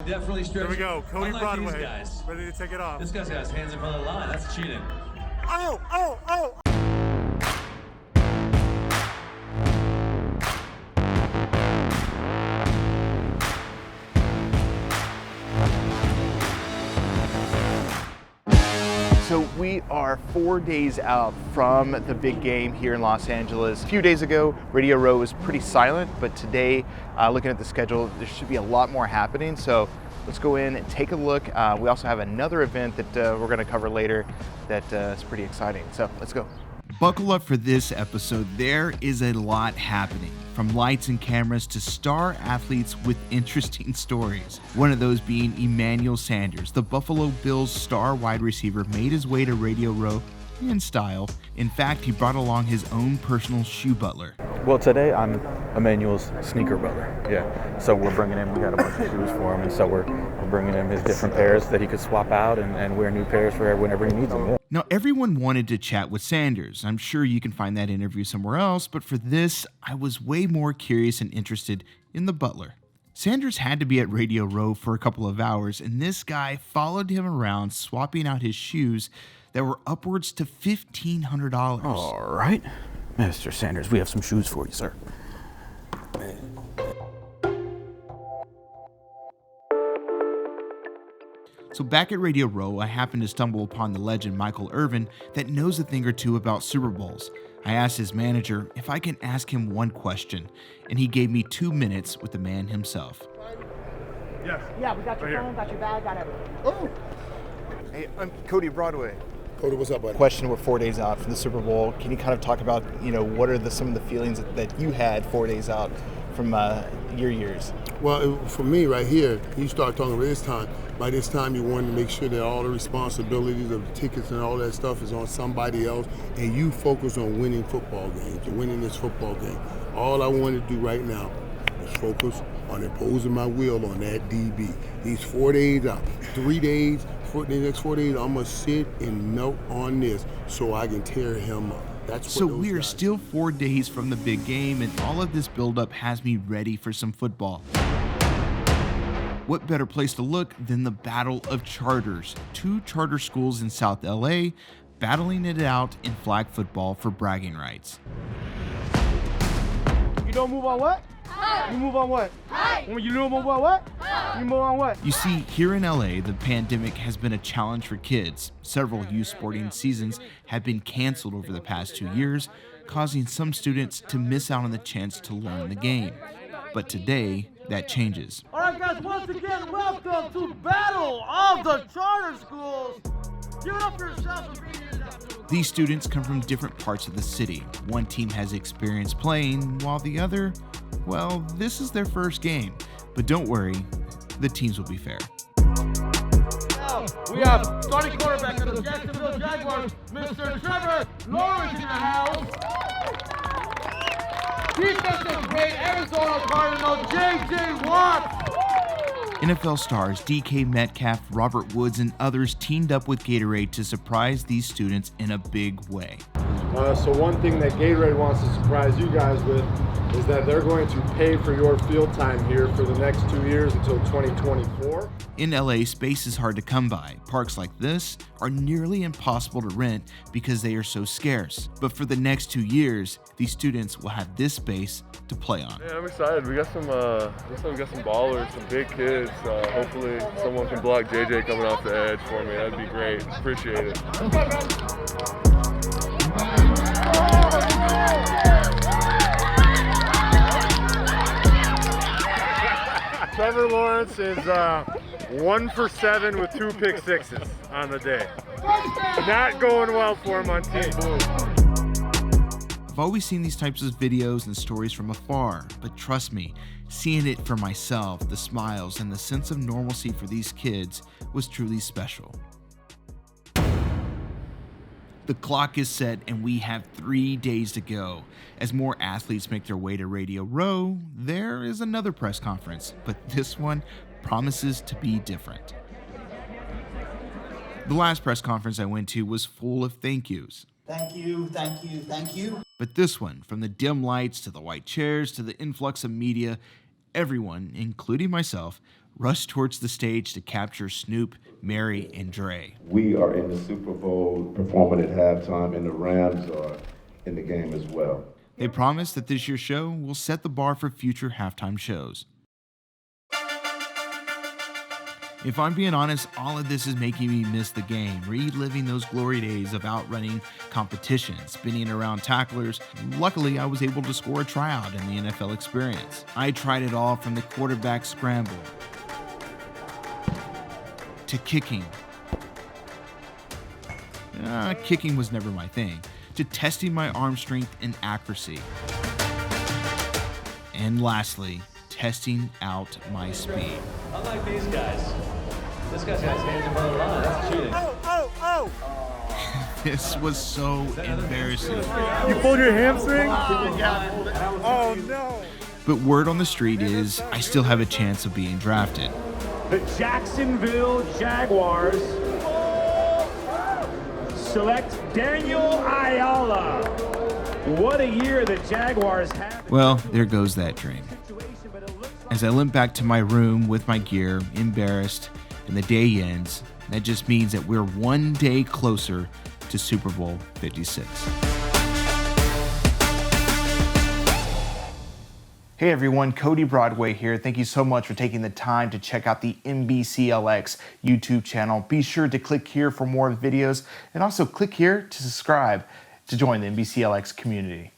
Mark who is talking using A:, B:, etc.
A: Definitely stretch.
B: Here we go, Cody Broadway,
A: these guys.
B: ready to take it off.
A: This guy's got his hands in front of the line. That's cheating.
B: Oh, oh, oh!
C: So we are 4 days out from the big game here in Los Angeles. A few days ago, Radio Row was pretty silent, but today, looking at the schedule, there should be a lot more happening. So let's go in and take a look. We also have another event that we're gonna cover later that is pretty exciting. So let's go. Buckle up for this episode. There is a lot happening, from lights and cameras to star athletes with interesting stories. One of those being Emmanuel Sanders, the Buffalo Bills star wide receiver, made his way to Radio Row in style. In fact, he brought along his own personal shoe butler.
D: Well, today I'm Emmanuel's sneaker butler. Yeah. So we're bringing him, we got a bunch of shoes for him, and so we're bringing him his different pairs that he could swap out and wear new pairs for whenever he needs them. Yeah.
C: Now, everyone wanted to chat with Sanders. I'm sure you can find that interview somewhere else, but for this, I was way more curious and interested in the butler. Sanders had to be at Radio Row for a couple of hours, and this guy followed him around, swapping out his shoes that were upwards to $1,500.
D: All right. Mr. Sanders, we have some shoes for you, sir.
C: So back at Radio Row, I happened to stumble upon the legend Michael Irvin that knows a thing or two about Super Bowls. I asked his manager if I can ask him one question, and he gave me 2 minutes with the man himself.
B: Yes.
E: Yeah, we got your
B: Right
E: phone, got your bag, got everything.
C: Oh! Hey, I'm Cody Broadway.
F: Cody, what's up, buddy?
C: Question, we're 4 days out from the Super Bowl. Can you kind of talk about, what are some of the feelings that you had 4 days out from your years?
F: Well, for me right here, you start talking about this time. By this time, you want to make sure that all the responsibilities of the tickets and all that stuff is on somebody else, and you focus on winning football games and winning this football game. All I want to do right now is focus on imposing my will on that DB. These 4 days out, 3 days, for the next 4 days, I'm going to sit and melt on this so I can tear him up.
C: So we are still 4 days from the big game, and all of this buildup has me ready for some football. What better place to look than the Battle of Charters? 2 charter schools in South LA battling it out in flag football for bragging rights.
E: You don't move on what? Hi. You move on what? Hi. You don't move on what? Hi. You move on what?
C: You see, here in LA, the pandemic has been a challenge for kids. Several youth sporting seasons have been canceled over the past 2 years, causing some students to miss out on the chance to learn the game. But today, that changes.
E: All right, guys, once again, welcome to Battle of the Charter Schools. Give it up for yourselves.
C: These students come from different parts of the city. One team has experience playing, while the other, well, this is their first game. But don't worry, the teams will be fair.
E: Now, we have starting quarterback of the Jacksonville Jaguars, Mr. Trevor Lawrence in the house. Defensive great Arizona Cardinal, J.J. Watt.
C: NFL stars DK Metcalf, Robert Woods, and others teamed up with Gatorade to surprise these students in a big way.
G: So one thing that Gatorade wants to surprise you guys with is that they're going to pay for your field time here for the next 2 years until 2024.
C: In LA, space is hard to come by. Parks like this are nearly impossible to rent because they are so scarce. But for the next 2 years, these students will have this space to play on.
H: Yeah, I'm excited. We got some ballers, some big kids. Hopefully someone can block JJ coming off the edge for me. That'd be great. Appreciate it.
G: Trevor Lawrence is 1 for 7 with 2 pick sixes on the day. Not going well for him on Team Blue.
C: I've always seen these types of videos and stories from afar, but trust me, seeing it for myself, the smiles and the sense of normalcy for these kids was truly special. The clock is set and we have 3 days to go. As more athletes make their way to Radio Row, there is another press conference, but this one promises to be different. The last press conference I went to was full of thank yous.
I: Thank you, thank you, thank you.
C: But this one, from the dim lights to the white chairs to the influx of media, everyone, including myself, rushed towards the stage to capture Snoop, Mary, and Dre.
J: We are in the Super Bowl performing at halftime, and the Rams are in the game as well.
C: They promised that this year's show will set the bar for future halftime shows. If I'm being honest, all of this is making me miss the game, reliving those glory days of outrunning competition, spinning around tacklers. Luckily, I was able to score a tryout in the NFL experience. I tried it all from the quarterback scramble to kicking. Kicking was never my thing, to testing my arm strength and accuracy. And lastly, testing out my speed.
A: Unlike these guys, this guy's got his hands in front of the line. That's cheating.
C: This was so embarrassing.
G: You pulled your hamstring? Oh no.
C: But word on the street is I still have a chance of being drafted.
K: The Jacksonville Jaguars select Daniel Ayala. What a year the Jaguars have.
C: Well, there goes that dream. As I limp back to my room with my gear, embarrassed, and the day ends, that just means that we're one day closer to Super Bowl 56. Hey everyone, Cody Broadway here. Thank you so much for taking the time to check out the NBCLX YouTube channel. Be sure to click here for more videos, and also click here to subscribe to join the NBCLX community.